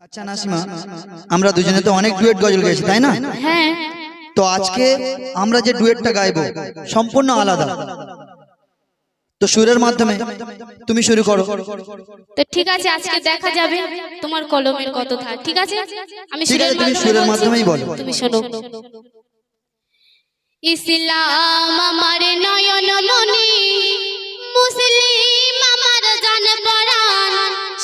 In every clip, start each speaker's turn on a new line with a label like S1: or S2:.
S1: আচ্ছা নাসিমা, আমরা দুজনে তো অনেক ডুয়েট গজল গেয়েছি তাই না?
S2: হ্যাঁ।
S1: তো আজকে আমরা যে ডুয়েটটা গাইবো সম্পূর্ণ আলাদা, তো সুরের মাধ্যমে তুমি শুরু করো।
S2: তো ঠিক আছে, আজকে দেখা যাবে তোমার কলমের কত ধার। ঠিক আছে, আমি
S1: ঠিক আছে, তুমি সুরের মাধ্যমেই বলো।
S2: তুমি শোনো। ইসলাম আমার নয়ন মনি, মুসলিম আমার জান পরাণ,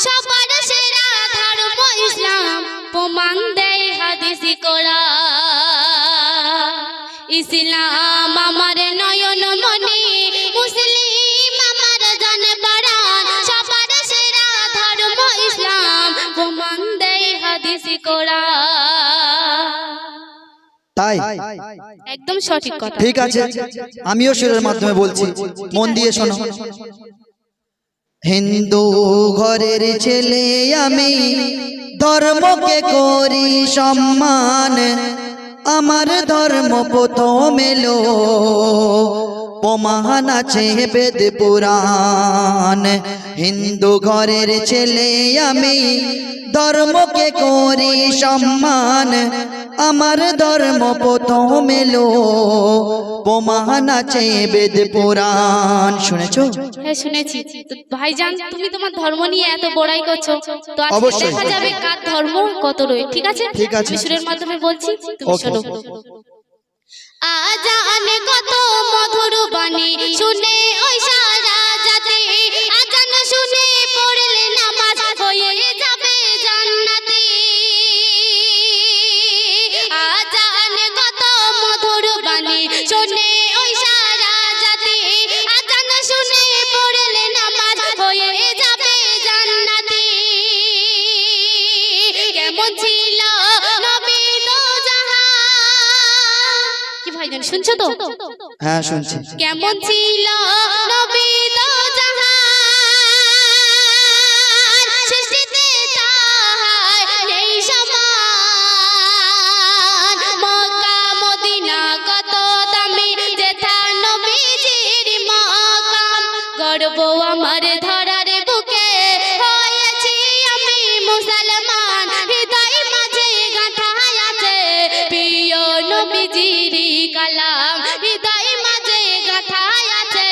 S2: সবার সেরা ধর্ম ইসলাম, প্রমাণ দেয় হাদিস কোরআন। ইসলাম আমার নয়ন মনি, মুসলিম আমার জান পরাণ, সবার সেরা ধর্ম ইসলাম, প্রমাণ দেয় হাদিস কোরআন।
S1: তাই
S2: একদম সঠিক কথা।
S1: ঠিক আছে, আমিও সুরের মাধ্যমে বলছি, মন দিয়ে শোনো। হিন্দু ঘরের ছেলে আমি, ধর্মকে করি সম্মান, আমার ধর্ম প্রথম এলো, প্রমাণ আছে বেদ পুরাণ। হিন্দু ঘরের ছেলে আমি, ধর্মকে করি সম্মান, আমার ধর্ম প্রথম এলো, প্রমাণ আছে বেদ পুরাণ। শুনেছো?
S2: হ্যাঁ শুনেছি। তো ভাইজান, তুমি তোমার ধর্ম নিয়ে এত বড়াই করছো, তো আজকে
S1: অবশ্যই।
S2: দেখা যাবে কার ধর্ম কত রয়ে। ঠিক আছে,
S1: ঠিক আছে।
S2: আমি সুরের মাধ্যমে বলছি, তুমি
S1: ওকে।
S2: শোনো। আজানে কত মধুর বাণী শুনে ওই সারা জাতি, আজান শুনে পড়লে নামাজ হয়ে যাবে জান্নাতি। আজানে কত মধুর বাণী শুনে ওই সারা জাতি, আজান শুনে পড়লে নামাজ হয়ে যাবে জান্নাতি। কেমন ছিল নবী দো জাহান। কি ভাইজান শুনছো তো?
S1: হ্যাঁ শুনছি।
S2: কেমন ছিল নবী দো জাহান, সৃষ্টিতে তাহার নেই সমান। মক্কা মদিনা কত দামি, যেথা নবীজির মাকাম। গর্ব আমার ধরার বুকে, হয়েছি আমি মুসলমান। হৃদয় মাঝে গাঁথা আছে প্রিয় নবীজির কালাম, হৃদয় মাঝে গাঁথা আছে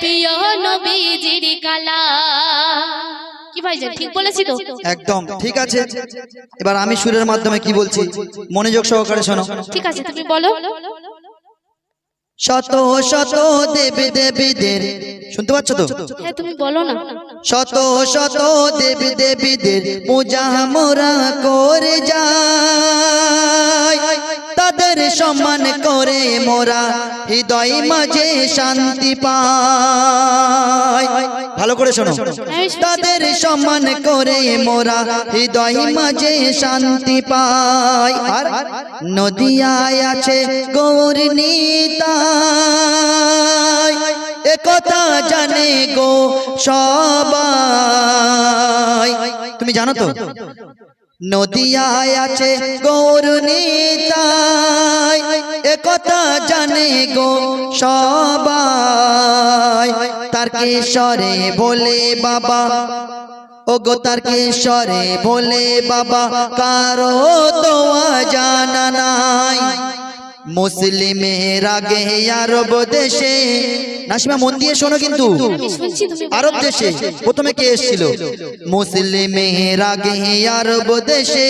S2: প্রিয় নবীজির কালাম। কি ভাইজান ঠিক বলেছি তো?
S1: একদম ঠিক আছে। এবার আমি সুরের মাধ্যমে কি বলছি, মনোযোগ সহকারে শোনো।
S2: ঠিক আছে, তুমি বলো।
S1: শত শত দেবী দেবীদের, শুনতে পাচ্ছ তো?
S2: হ্যাঁ তুমি বলো না।
S1: শত শত দেবী দেবীদের পূজা মোরা করে যাই, তাদের সম্মান করে মোরা হৃদয় মাঝে শান্তি পাই। ভালো করে শোনো। তাদের সম্মান করে মোরা হৃদয় মাঝে শান্তি পাই। আর নদিয়ায় আছে গৌর নিতাই, একথা জানে গো সবাই। তুমি জানো তো? নদিয়ায় আছে গৌর নিতাই, একথা জানে গো সবাই। তারকেশ্বরে ভোলে বাবা, ও গো তারকেশ্বরে ভোলে বাবা, কারো তো জানা নাই। মুসলিমের আগে আরব দেশে, নাসিমা মন দিয়ে শোনো কিন্তু,
S2: আমি শুনছি, তুমি বলো।
S1: আরব দেশে প্রথমে কে এসেছিল? মুসলিমের আগে আরব দেশে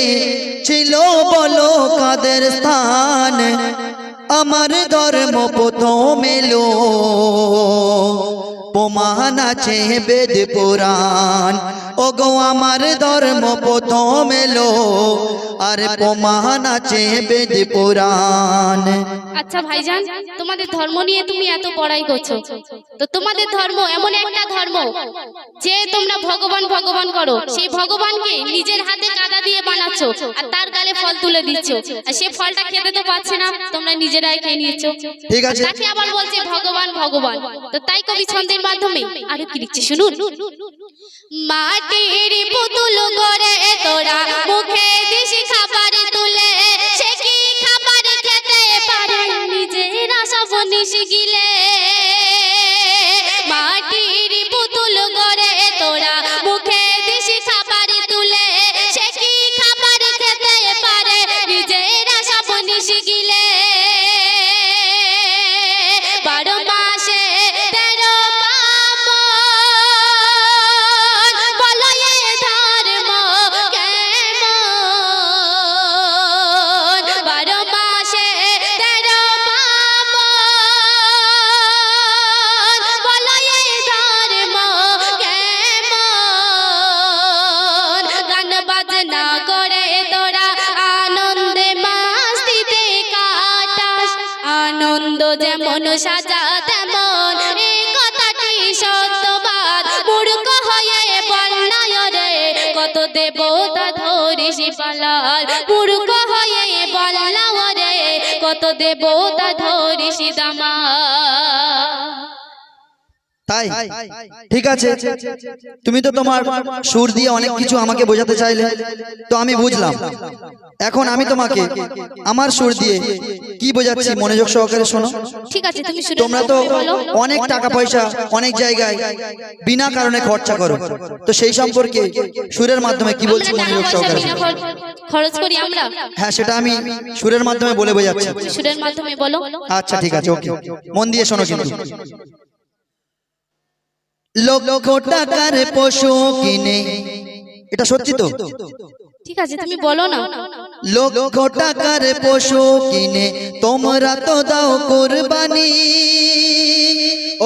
S1: ছিল বলো কাদের স্থান, আমার ধর্ম প্রথম এলো, প্রমাণ আছে বেদ পুরাণ। ও গো আমার ধর্ম প্রথম এলো, আর প্রমাণ আছে বেদ পুরাণ।
S2: আচ্ছা ভাইজান, তোমাদের ধর্ম নিয়ে তুমি এত বড়াই করছো, তো তোমাদের ধর্ম এমন একটা ধর্ম যে তোমরা ভগবান ভগবান করো, সেই ভগবানকে নিজের হাতে কাদা দিয়ে বানাচ্ছো আর তার গালে ফল তুলে দিচ্ছো, আর সেই ফলটা খেতে তো পাচ্ছে না, তোমরা নিজেরাই খেয়ে নিচ্ছো।
S1: ঠিক আছে।
S2: তাকে আবার বলছে ভগবান ভগবান। তো তাই কবি ছন্দের মাধ্যমে আরো কি লিখছে শুনুন। মাটির পুতুল গড়ে তোরা মুখে দিস খাবার তুলে, সে কি খাবার খেতে পারে নিজেরা সব নিশ গিলে। মাটির পুতুল গড়ে তোরা মুখে দিস খাবার তুলে, সে কি খাবার যেমন সাজা তেমন এই কথাটি সত্যবাদ মূর্খ হয়ে বল না রে কত দেবতা ধরিস পালাল মূর্খ হয়ে বল না রে কত দেবতা ধরিস দামা
S1: তাই ঠিক আছে, তুমি তো তোমার সুর দিয়ে অনেক কিছু আমাকে বোঝাতে চাইলে, তো আমি বুঝলাম। এখন আমি তোমাকে আমার সুর দিয়ে কি বোঝাচ্ছি মনোযোগ সহকারে শোনো।
S2: ঠিক আছে, তুমি
S1: তোমরা তো অনেক টাকা পয়সা অনেক জায়গায় বিনা কারণে খরচা করো, তো সেই সম্পর্কে সুরের মাধ্যমে কি বলছি মনোযোগ সহকারে।
S2: খরচ করি আমরা?
S1: হ্যাঁ, সেটা আমি সুরের মাধ্যমে বলে বোঝাচ্ছি।
S2: সুরের মাধ্যমে বলো।
S1: আচ্ছা ঠিক আছে, ওকে, মন দিয়ে শোনো কিন্তু। লক্ষ টাকার পশু কিনে, এটা সত্যি তো?
S2: ঠিক আছে, তুমি বলো না।
S1: লক্ষ টাকার পশু কিনে তোমরা তো দাও কুরবানি,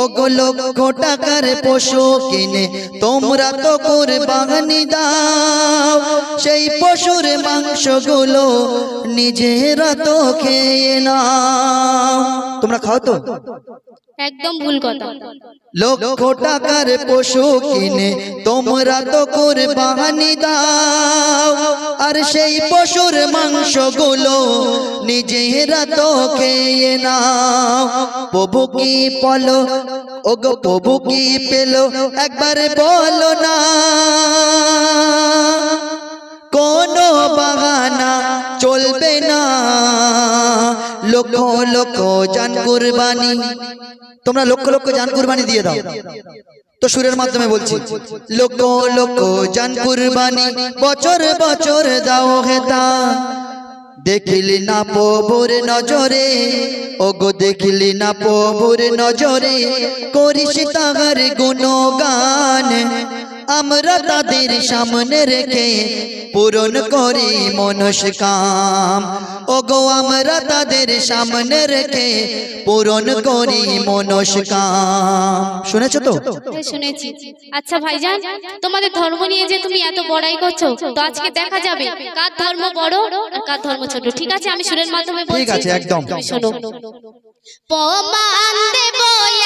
S1: ওগো লক্ষ টাকার পশু কিনে তোমরা তো কুরবানি দাও, সেই পশুর মাংসগুলো নিজেরা তো খেয়ে নাও। তোমরা খাও তো?
S2: একদম ভুল কথা।
S1: লক্ষ টাকার পশু কিনে তোমরা তো কুরবানি দাও, আর সেই পশুর মাংসগুলো নিজেরা তো খেয়ে নাও। প্রভু কি বলো, ওগো প্রভু কি পেলো একবার বলো না, কোনো বাহানা চলবে না, লক্ষ লক্ষ জান কুরবানি। তোমরা লক্ষ লক্ষ জান কুরবানি দিয়ে দাও। তো সুরের মাধ্যমে বলছি, লক্ষ লক্ষ জান কুরবানি বছর বছর দাও হেতা, দেখিলি না প্রভুর নজরে, ওগো দেখিলি না প্রভুর নজরে, করিস তাহার গুণগান, আমরা তাদের সামনে রেখে পূরণ করি মনস্কাম, ওগো আমরা তাদের সামনে রেখে পূরণ করি মনস্কাম। শুনেছো তো?
S2: শুনেছি। আচ্ছা ভাইজান, তোমাদের ধর্ম নিয়ে যে তুমি এত বড়াই করছো, তো আজকে দেখা যাবে কার ধর্ম বড় আর কার ধর্ম ছোট। ঠিক আছে, আমি সুরের মাধ্যমে বলছি।
S1: ঠিক আছে, একদম
S2: শোনো। প্রমাণ দেব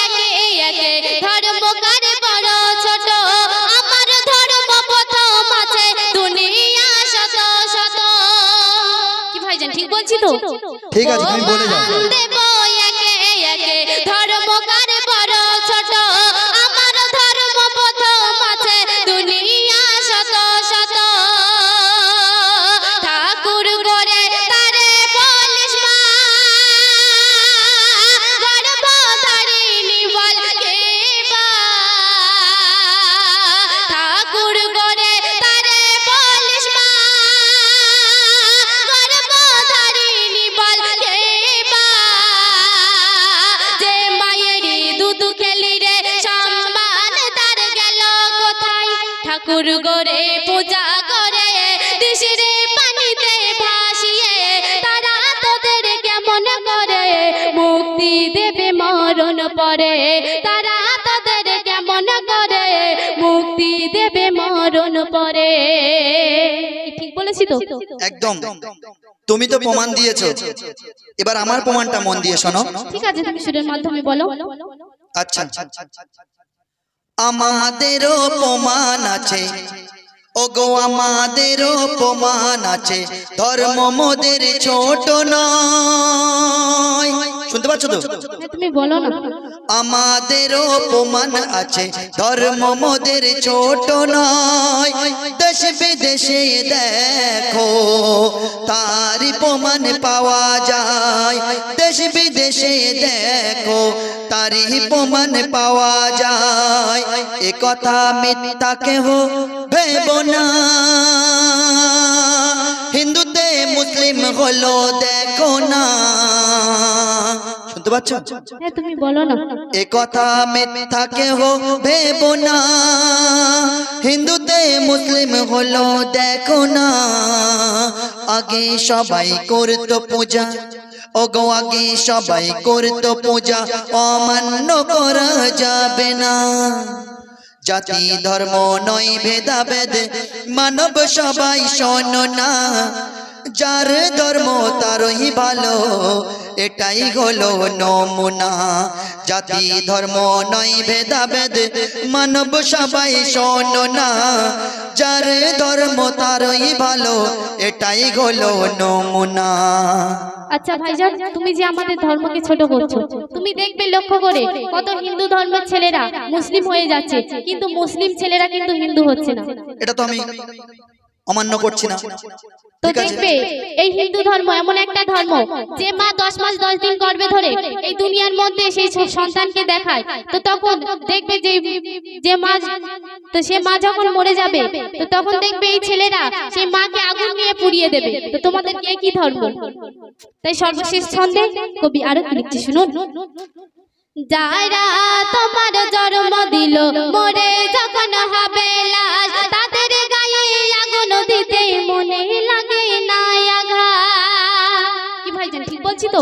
S2: একে একে ধর্ম কার বড় ছোট, আমার ধর্ম প্রথম আছে দুনিয়া শত শত। কি ভাইজান ঠিক বলছি তো?
S1: ঠিক আছে, তুমি বলে যাও।
S2: প্রমাণ দেব একে একে ধর্ম কার বড় ছোট, আমার ধর্ম প্রথম আছে দুনিয়া শত শত। ঠাকুর করে তারে বলিস মা, গর্ভধারিণী বল কে বা। ঠাকুর করে তারে বলিস মা, গর্ভধারিণী বল কে বা। যে মায়েরই দুধ খেলি রে সম্মান তার গেল কোথায়। ঠাকুর করে পূজা করে দিশিরে পানিতে ভাসিয়ে, তারা তোদের কেমন করে মুক্তি দেবে মরণ পরে, তারা তোদের কেমন করে মুক্তি দেবে মরণ পরে। কি ঠিক বলেছি তো?
S1: একদম, তুমি তো প্রমাণ দিয়েছো, এবার আমার প্রমাণটা মন দিয়ে শোনো।
S2: ঠিক আছে, তুমি সুরের মাধ্যমে বলো।
S1: আচ্ছা, আমাদেরও প্রমাণ আছে, ওগো আমাদেরও প্রমাণ আছে, ধর্ম মোদের ছোট নয়। শুনতে পাচ্ছ তো?
S2: হ্যাঁ, তুমি বলো না।
S1: আমাদেরও প্রমাণ আছে, ধর্ম মোদের ছোট নয়, দেশ বিদেশে দেখো তারই প্রমাণ পাওয়া যায়, দেশ বিদেশে দেখো তারই প্রমাণ পাওয়া যায়। এ কথা মিথ্যা কেহ ভেবো না, হিন্দুতে মুসলিম হলো দেখো না। শুনতে পাচ্ছ?
S2: হ্যাঁ, তুমি বলো না।
S1: এ কথা মিথ্যা কেহ ভেবো না, হিন্দুতে মুসলিম হলো দেখো না। আগে সবাই করতো পূজা, ওগো আগে সবাই করতো পূজা, অমান্য করা যাবে না। জাতি ধর্ম নয় ভেদাভেদ, মানব সবাই শোনো না, যার ধর্ম তারই ভালো, এটাই হলো নমুনা। জাতি ধর্ম নয় ভেদাভেদ, মানব সবাই শোনো না। যার ধর্ম তারই ভালো, এটাই হলো নমুনা।
S2: আচ্ছা ভাইজান, তুমি যে আমাদের ধর্মকে ছোট করছো, তুমি দেখবে লক্ষ্য করে কত হিন্দু ধর্মের ছেলেরা মুসলিম হয়ে যাচ্ছে, কিন্তু মুসলিম ছেলেরা কিন্তু হিন্দু হচ্ছে না।
S1: এটা তো আমি অমান্য করছি না।
S2: তো
S1: ঠিক আছে,
S2: দেখবে এই হিন্দু ধর্ম এমন একটা ধর্ম যে মা 10 মাস 10 দিন গর্ভে ধরে এই দুনিয়ার মধ্যে সেই সন্তানকে দেখায়। তো তখন দেখবে যে মা, তো সে মা যখন মরে যাবে, তো তখন দেখবে এই ছেলেরা সেই মাকে আগুন নিয়ে পুড়িয়ে দেবে। তো তোমাদের কি ধর্ম? তাই সর্বশেষ ছন্দে কবি আরো কি লিখছে শুনুন। যারা তোমার জন্ম দিল, মরে যখন হবে লাশ, তাদের গায়ে আগুন দিতে মনে লাগে না আঘাত। কি ভাইজান ঠিক বলছি তো?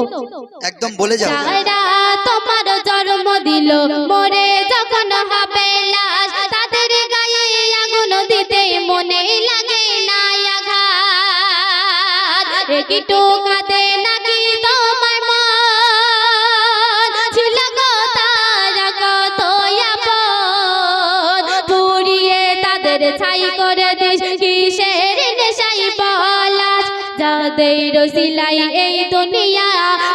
S1: একদম বলে যাও।
S2: যারা তোমার জন্ম দিল, মরে যখন হবে লাশ, তাদের গায়ে আগুন দিতে মনে লাগে না আঘাত। একটু কাঁদে নাকি তোমার মন? ছিল গো তারা কত আপন, পুড়িয়ে তাদের ছাই করে দিস কিসের নেশাই পলাশ। যাদের সিলাই এই দুনিয়া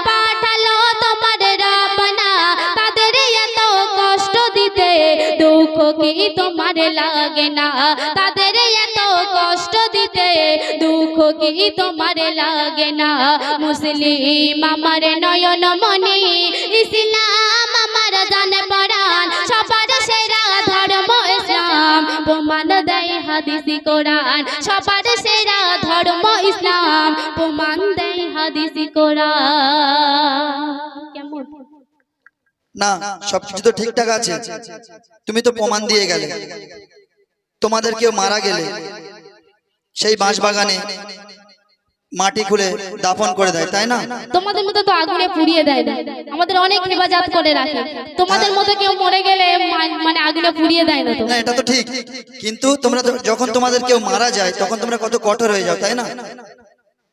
S2: পাঠালো তোমার রাবনা, তাদের এত কষ্ট দিতে দুঃখ কি তোমার লাগে না? তাদের এত কষ্ট দিতে দুঃখ কি তোমার লাগে না? মুসলিম আমার নয়ন মনি, ইসলাম আমার জানে পরাণ, সবার সেরা ধর্ম ইসলাম, প্রমাণ দেয় হাদিসি কোরআন। সবার সেরা ধর্ম ইসলাম, প্রমাণ দেয় হাদিসি কোরআন। কেমন?
S1: না, সবকিছু তো ঠিকঠাক আছে, তুমি তো প্রমাণ দিয়ে গেলে। তোমাদের কেউ মারা গেলে সেই বাঁশ বাগানে মাটি খুলে দাফন করে দেয়, তাই না?
S2: তোমাদের মতো তো আগুনে পুড়িয়ে দেয় না, আমাদের অনেক হেফাজত করে রাখে। তোমাদের মতো কেউ মরে গেলে মানে আগুনে পুড়িয়ে দেয় না তো।
S1: না, এটা তো ঠিক, কিন্তু তোমরা যখন তোমাদের কেউ মারা যায় তখন তোমরা কত কঠোর হয়ে যাও, তাই না?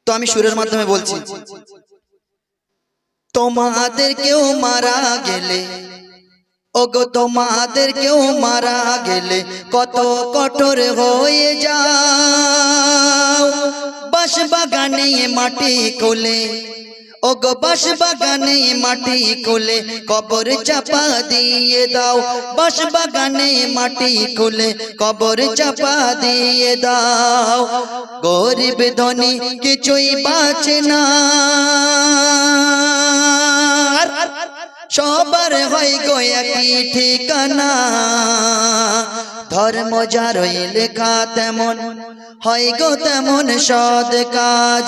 S1: তো আমি সুরের মাধ্যমে বলছি, তোমাদের কেউ মারা গেলে, ওগো তোমাদের কেউ মারা গেলে কত কঠোর হয়ে যাও। বাঁশ বাগানে মাটি কোলে, ওগো বাঁশ বাগানে মাটি কোলে কবর চাপা দিয়ে দাও। বাঁশ বাগানে মাটি কোলে কবর চাপা দিয়ে দাও। গরিব ধনী কিছুই বাঁচে না, সবার হয় গো একই ঠিকানা। ধর্ম যারই লেখা তেমন হয় গো তেমন সৎ কাজ।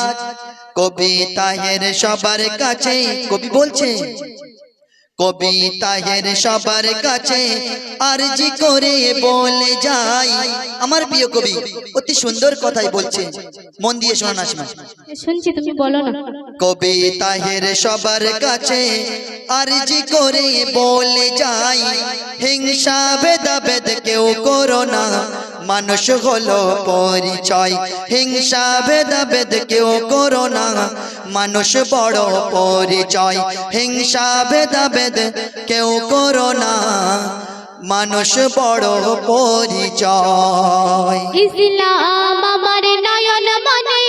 S1: কবি তাহের সবার কাছে, কবি বলছে, কবি তাহের সবার কাছে আরজি করে বলে যায়। আমার প্রিয় কবি অতি সুন্দর কথাই বলছে, মন দিয়ে শোনা না।
S2: শুনছি, তুমি বলো না।
S1: কবি তাহের সবার কাছে আরজি করে বলে যায়, হিংসা ভেদাভেদ কেউ করো না, মানুষ হলো পরিচয়। হিংসা ভেদাভেদ কেউ করো না, মানুষ বড় পরিচয়। হিংসা ভেদাভেদ কেউ করো না, মানুষ বড় পরিচয়।
S2: ইসলাম আমার নয়ন মনি,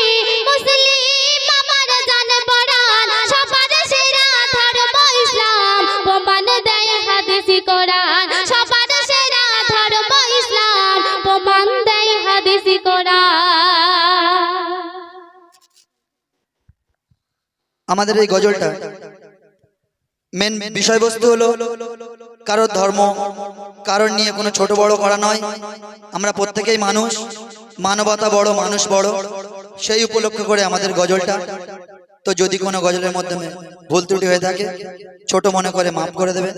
S2: মুসলিম আমার জান পরাণ, সবার সেরা ধর্ম ইসলাম, প্রমাণ দেয় হাদিসি কোরআন। সবার সেরা ধর্ম ইসলাম, প্রমাণ দেয় হাদিসি কোরআন।
S1: আমাদের এই গজলটা মেন বিষয়বস্তু হলো কারোর ধর্ম কারোর নিয়ে কোনো ছোট বড় করা নয়। আমরা প্রত্যেকেই মানুষ, মানবতা বড়, মানুষ বড়, সেই উপলক্ষ করে আমাদের গজলটা। তো যদি কোনো গজলের মাধ্যমে ভুল ত্রুটি হয়ে থাকে ছোট মনে করে মাফ করে দেবে।